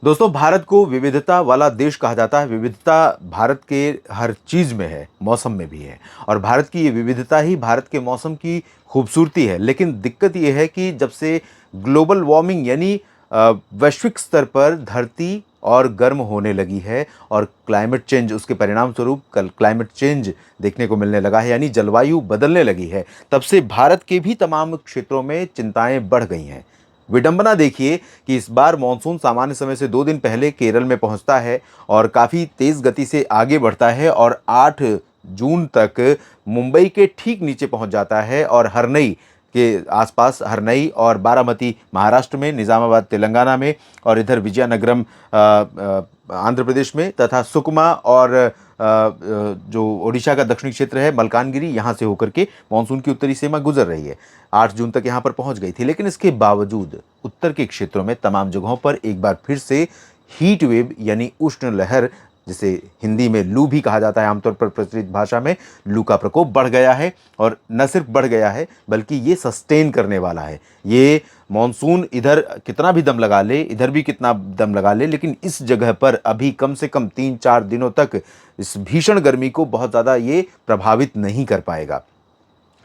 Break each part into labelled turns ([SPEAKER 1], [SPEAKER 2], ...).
[SPEAKER 1] दोस्तों, भारत को विविधता वाला देश कहा जाता है। विविधता भारत के हर चीज़ में है, मौसम में भी है। और भारत की ये विविधता ही भारत के मौसम की खूबसूरती है। लेकिन दिक्कत ये है कि जब से ग्लोबल वार्मिंग यानी वैश्विक स्तर पर धरती और गर्म होने लगी है और क्लाइमेट चेंज उसके परिणाम स्वरूप कल क्लाइमेट चेंज देखने को मिलने लगा है, यानी जलवायु बदलने लगी है, तब से भारत के भी तमाम क्षेत्रों में चिंताएं बढ़ गई हैं। विडंबना देखिए कि इस बार मानसून सामान्य समय से 2 दिन पहले केरल में पहुंचता है और काफ़ी तेज़ गति से आगे बढ़ता है और 8 जून तक मुंबई के ठीक नीचे पहुंच जाता है और हरनई के आसपास, हरनई और बारामती महाराष्ट्र में, निज़ामाबाद तेलंगाना में और इधर विजयनगरम आंध्र प्रदेश में तथा सुकमा और जो ओडिशा का दक्षिणी क्षेत्र है मलकानगिरी, यहाँ से होकर के मानसून की उत्तरी सीमा गुजर रही है। 8 जून तक यहाँ पर पहुँच गई थी। लेकिन इसके बावजूद उत्तर के क्षेत्रों में तमाम जगहों पर एक बार फिर से हीट वेव यानी उष्ण लहर, जिसे हिंदी में लू भी कहा जाता है आमतौर पर प्रचलित भाषा में, लू का प्रकोप बढ़ गया है। और न सिर्फ बढ़ गया है बल्कि ये सस्टेन करने वाला है। ये मॉनसून इधर कितना भी दम लगा ले, इधर भी कितना दम लगा ले, लेकिन इस जगह पर अभी कम से कम 3-4 दिनों तक इस भीषण गर्मी को बहुत ज़्यादा ये प्रभावित नहीं कर पाएगा।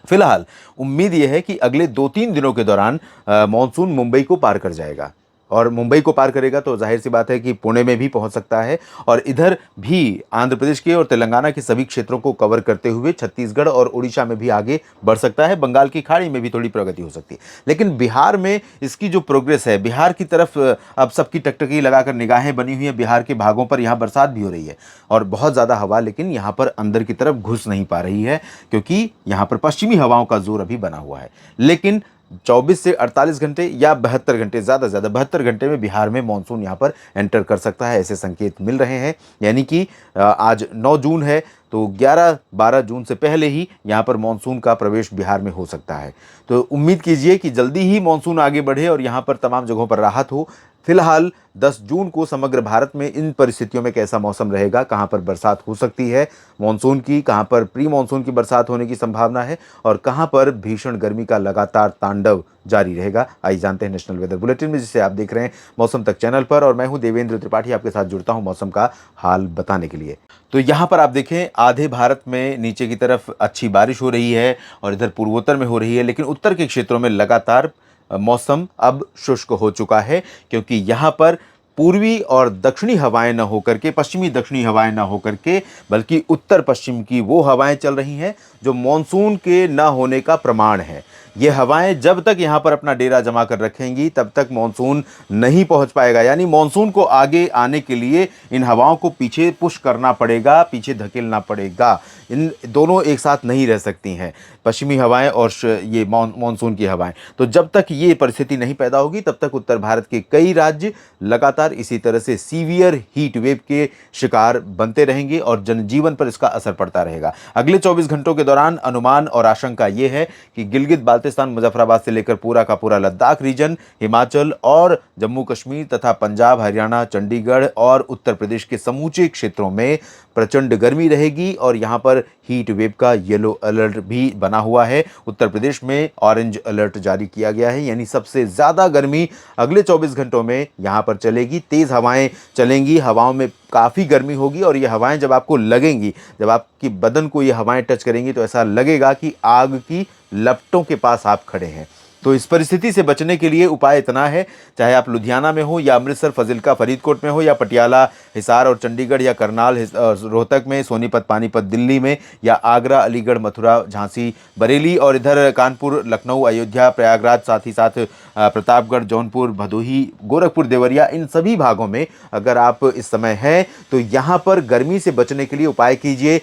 [SPEAKER 1] फिलहाल उम्मीद यह है कि अगले 2-3 दिनों के दौरान मॉनसून मुंबई को पार कर जाएगा और मुंबई को पार करेगा तो जाहिर सी बात है कि पुणे में भी पहुंच सकता है और इधर भी आंध्र प्रदेश के और तेलंगाना के सभी क्षेत्रों को कवर करते हुए छत्तीसगढ़ और उड़ीसा में भी आगे बढ़ सकता है। बंगाल की खाड़ी में भी थोड़ी प्रगति हो सकती है। लेकिन बिहार में इसकी जो प्रोग्रेस है, बिहार की तरफ अब सबकी टकटकी लगाकर निगाहें बनी हुई है। बिहार के भागों पर यहाँ बरसात भी हो रही है और बहुत ज़्यादा हवा, लेकिन यहाँ पर अंदर की तरफ घुस नहीं पा रही है क्योंकि यहाँ पर पश्चिमी हवाओं का जोर अभी बना हुआ है। लेकिन 24 से 48 घंटे या 72 घंटे, ज़्यादा से ज़्यादा 72 घंटे में बिहार में मानसून यहाँ पर एंटर कर सकता है, ऐसे संकेत मिल रहे हैं। यानी कि आज 9 जून है तो 11-12 जून से पहले ही यहाँ पर मानसून का प्रवेश बिहार में हो सकता है। तो उम्मीद कीजिए कि जल्दी ही मानसून आगे बढ़े और यहाँ पर तमाम जगहों पर राहत हो। फिलहाल 10 जून को समग्र भारत में इन परिस्थितियों में कैसा मौसम रहेगा, कहाँ पर बरसात हो सकती है मानसून की, कहाँ पर प्री मानसून की बरसात होने की संभावना है और कहाँ पर भीषण गर्मी का लगातार तांडव जारी रहेगा, आइए जानते हैं नेशनल वेदर बुलेटिन में, जिसे आप देख रहे हैं मौसम तक चैनल पर। और मैं हूं देवेंद्र त्रिपाठी, आपके साथ जुड़ता हूं मौसम का हाल बताने के लिए। तो यहाँ पर आप देखें, आधे भारत में नीचे की तरफ अच्छी बारिश हो रही है और इधर पूर्वोत्तर में हो रही है, लेकिन उत्तर के क्षेत्रों में लगातार मौसम अब शुष्क हो चुका है क्योंकि यहाँ पर पूर्वी और दक्षिणी हवाएं न होकर के, पश्चिमी दक्षिणी हवाएं न होकर के, बल्कि उत्तर पश्चिम की वो हवाएं चल रही हैं जो मॉनसून के न होने का प्रमाण है। ये हवाएं जब तक यहाँ पर अपना डेरा जमा कर रखेंगी तब तक मॉनसून नहीं पहुँच पाएगा। यानी मॉनसून को आगे आने के लिए इन हवाओं को पीछे पुश करना पड़ेगा, पीछे धकेलना पड़ेगा। इन दोनों एक साथ नहीं रह सकती हैं, पश्चिमी हवाएं और ये मॉनसून की हवाएं। तो जब तक ये परिस्थिति नहीं पैदा होगी तब तक उत्तर भारत के कई राज्य लगातार इसी तरह से सीवियर हीट वेव के शिकार बनते रहेंगे और जनजीवन पर इसका असर पड़ता रहेगा। अगले 24 घंटों के दौरान अनुमान और आशंका ये है कि गिलगित बाल्टिस्तान, मुजफ्फराबाद से लेकर पूरा का पूरा लद्दाख रीजन, हिमाचल और जम्मू कश्मीर तथा पंजाब, हरियाणा, चंडीगढ़ और उत्तर प्रदेश के समूचे क्षेत्रों में प्रचंड गर्मी रहेगी और यहाँ पर हीट वेव का येलो अलर्ट भी बना हुआ है। उत्तर प्रदेश में ऑरेंज अलर्ट जारी किया गया है, यानी सबसे ज़्यादा गर्मी अगले 24 घंटों में यहाँ पर चलेगी। तेज़ हवाएं चलेंगी, हवाओं में काफ़ी गर्मी होगी और ये हवाएं जब आपको लगेंगी, जब आपकी बदन को ये हवाएं टच करेंगी तो ऐसा लगेगा कि आग की लपटों के पास आप खड़े हैं। तो इस परिस्थिति से बचने के लिए उपाय इतना है, चाहे आप लुधियाना में हो या अमृतसर, फजिल्का, फरीदकोट में हो या पटियाला, हिसार और चंडीगढ़ या करनाल, रोहतक में, सोनीपत, पानीपत दिल्ली में या आगरा, अलीगढ़, मथुरा, झांसी, बरेली और इधर कानपुर, लखनऊ, अयोध्या, प्रयागराज, साथ ही साथ प्रतापगढ़, जौनपुर, भदोही, गोरखपुर, देवरिया, इन सभी भागों में अगर आप इस समय हैं तो यहाँ पर गर्मी से बचने के लिए उपाय कीजिए।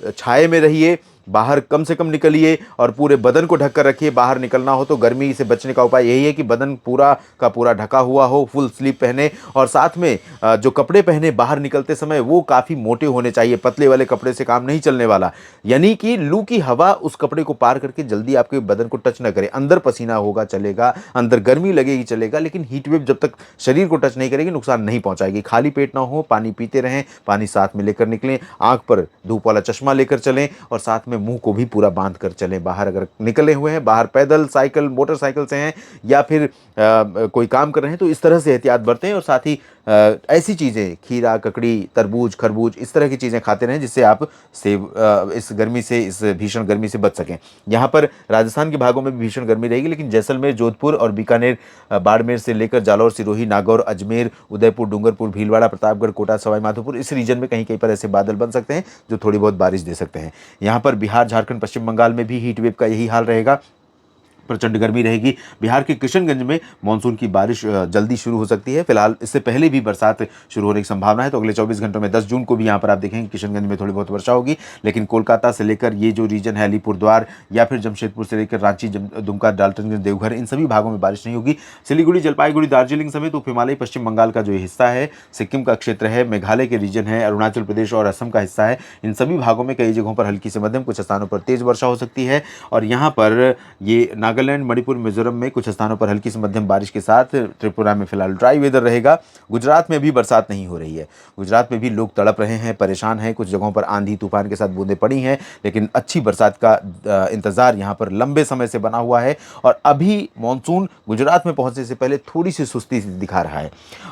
[SPEAKER 1] छाये में रहिए, बाहर कम से कम निकलिए और पूरे बदन को ढक कर रखिए। बाहर निकलना हो तो गर्मी से बचने का उपाय यही है कि बदन पूरा का पूरा ढका हुआ हो, फुल स्लीव पहने और साथ में जो कपड़े पहने बाहर निकलते समय वो काफ़ी मोटे होने चाहिए। पतले वाले कपड़े से काम नहीं चलने वाला, यानी कि लू की हवा उस कपड़े को पार करके जल्दी आपके बदन को टच न करे। अंदर पसीना होगा चलेगा, अंदर गर्मी लगेगी चलेगा, लेकिन हीट वेव जब तक शरीर को टच नहीं करेगी नुकसान नहीं पहुँचाएगी। खाली पेट ना हो, पानी पीते रहें, पानी साथ में लेकर निकलें, आँख पर धूप वाला चश्मा लेकर चलें और साथ में मुंह को भी पूरा बांध कर चलें। बाहर अगर निकले हुए हैं, बाहर पैदल, साइकिल, मोटरसाइकिल से हैं या फिर कोई काम कर रहे हैं तो इस तरह से एहतियात बरतें और साथ ही ऐसी चीज़ें, खीरा, ककड़ी, तरबूज, खरबूज, इस तरह की चीज़ें खाते रहें जिससे आप इस गर्मी से, इस भीषण गर्मी से बच सकें। यहाँ पर राजस्थान के भागों में भी भीषण गर्मी रहेगी, लेकिन जैसलमेर, जोधपुर और बीकानेर, बाड़मेर से लेकर जालौर, सिरोही, नागौर, अजमेर, उदयपुर, डूंगरपुर, भीलवाड़ा, प्रतापगढ़, कोटा, सवाई माधोपुर, इस रीजन में कहीं कहीं पर ऐसे बादल बन सकते हैं जो थोड़ी बहुत बारिश दे सकते हैं। यहाँ पर बिहार, झारखंड, पश्चिम बंगाल में भी हीट वेव का यही हाल रहेगा, प्रचंड गर्मी रहेगी। बिहार के किशनगंज में मानसून की बारिश जल्दी शुरू हो सकती है। फिलहाल इससे पहले भी बरसात शुरू होने की संभावना है, तो अगले 24 घंटों में 10 जून को भी यहाँ पर आप देखेंगे किशनगंज में थोड़ी बहुत वर्षा होगी। लेकिन कोलकाता से लेकर ये जो रीजन है अलीपुरद्वार या फिर जमशेदपुर से लेकर रांची, दुमका, डाल्टनगंज, देवघर, इन सभी भागों में बारिश नहीं होगी। सिलीगुड़ी, जलपाईगुड़ी, दार्जिलिंग समेत उप हिमालयी पश्चिम बंगाल का जो हिस्सा है, सिक्किम का क्षेत्र है, मेघालय के रीजन है, अरुणाचल प्रदेश और असम का हिस्सा है, इन सभी भागों में कई जगहों पर हल्की से मध्यम, कुछ स्थानों पर तेज वर्षा हो सकती है। और यहाँ पर ये नागालैंड, मणिपुर, मिजोरम में कुछ स्थानों पर हल्की से मध्यम बारिश के साथ त्रिपुरा में फिलहाल ड्राई वेदर रहेगा। गुजरात में भी बरसात नहीं हो रही है। गुजरात में भी लोग तड़प रहे हैं, परेशान हैं, कुछ जगहों पर आंधी तूफान के साथ बूंदें पड़ी हैं, लेकिन अच्छी बरसात का इंतजार यहाँ पर लंबे समय से बना हुआ है। और अभी मानसून गुजरात में पहुंचने से पहले थोड़ी सी सुस्ती दिखा रहा है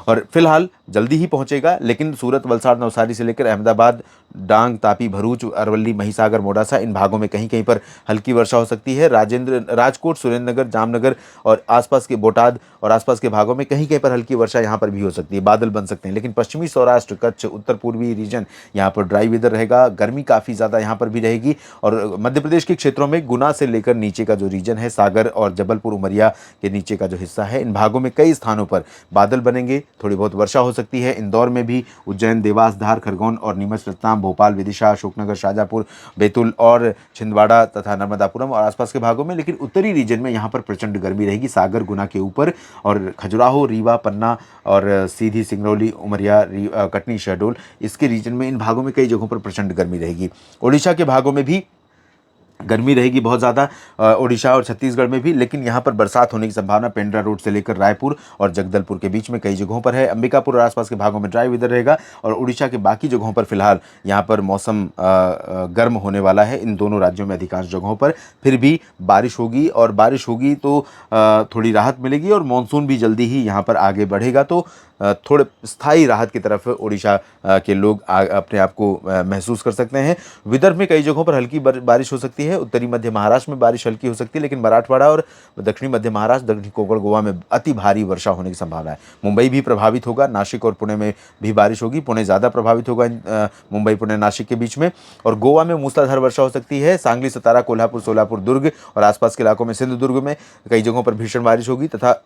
[SPEAKER 1] और फिलहाल जल्दी ही पहुंचेगा। लेकिन सूरत, वलसाड़, नवसारी से लेकर अहमदाबाद, डांग, तापी, भरूच, अरवली, महिसागर, मोडासा, इन भागों में कहीं कहीं पर हल्की वर्षा हो सकती है। राजकोट, सुरेंद्रनगर, जामनगर और आसपास के बोटाद और आसपास के भागों में कहीं कहीं पर हल्की वर्षा यहाँ पर भी हो सकती है, बादल बन सकते हैं। लेकिन पश्चिमी सौराष्ट्र, कच्छ, उत्तर पूर्वी रीजन, यहाँ पर ड्राई वेदर रहेगा। गर्मी काफ़ी ज़्यादा यहाँ पर भी रहेगी। और मध्य प्रदेश के क्षेत्रों में गुना से लेकर नीचे का जो रीजन है, सागर और जबलपुर, उमरिया के नीचे का जो हिस्सा है, इन भागों में कई स्थानों पर बादल बनेंगे, थोड़ी बहुत वर्षा हो सकती है। इंदौर में भी, उज्जैन, देवास, धार, खरगोन और नीमच, रतलाम, भोपाल, विदिशा, अशोकनगर, शाजापुर, बैतूल और छिंदवाड़ा तथा नर्मदापुरम और आसपास के भागों में। लेकिन उत्तरी रीजन में यहाँ पर प्रचंड गर्मी रहेगी, सागर, गुना के ऊपर और खजुराहो, रीवा, पन्ना और सीधी, सिंगरौली, उमरिया, कटनी, शहडोल, इसके रीजन में, इन भागों में कई जगहों पर प्रचंड गर्मी रहेगी। ओडिशा के भागों में भी गर्मी रहेगी बहुत ज़्यादा, ओडिशा और छत्तीसगढ़ में भी। लेकिन यहाँ पर बरसात होने की संभावना पेंड्रा रोड से लेकर रायपुर और जगदलपुर के बीच में कई जगहों पर है। अंबिकापुर और आसपास के भागों में ड्राई वेदर रहेगा और उड़ीसा के बाकी जगहों पर फिलहाल यहाँ पर मौसम गर्म होने वाला है। इन दोनों राज्यों में अधिकांश जगहों पर फिर भी बारिश होगी और बारिश होगी तो थोड़ी राहत मिलेगी और मानसून भी जल्दी ही यहाँ पर आगे बढ़ेगा। तो थोड़े स्थायी राहत की तरफ उड़ीसा के लोग अपने आप को महसूस कर सकते हैं। विदर्भ में कई जगहों पर हल्की बारिश हो सकती है। उत्तरी मध्य महाराष्ट्र में बारिश हल्की हो सकती है, लेकिन मराठवाड़ा और दक्षिणी मध्य महाराष्ट्र, दक्षिणी कोंकण, गोवा में अति भारी वर्षा होने की संभावना है। मुंबई भी प्रभावित होगा, नासिक और पुणे में भी बारिश होगी। पुणे ज़्यादा प्रभावित होगा मुंबई, पुणे, नासिक के बीच में। और गोवा में मूसलाधार वर्षा हो सकती है। सांगली, सतारा, कोल्हापुर, सोलापुर, दुर्ग और आसपास के इलाकों में, सिंधुदुर्ग में कई जगहों पर भीषण बारिश होगी तथा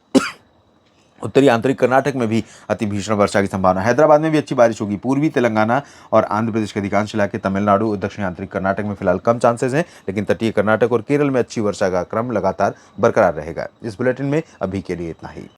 [SPEAKER 1] उत्तरी आंतरिक कर्नाटक में भी अति भीषण वर्षा की संभावना। हैदराबाद में भी अच्छी बारिश होगी। पूर्वी तेलंगाना और आंध्र प्रदेश के अधिकांश इलाके, तमिलनाडु और दक्षिणी आंतरिक कर्नाटक में फिलहाल कम चांसेस हैं, लेकिन तटीय कर्नाटक और केरल में अच्छी वर्षा का क्रम लगातार बरकरार रहेगा। इस बुलेटिन में अभी के लिए इतना ही।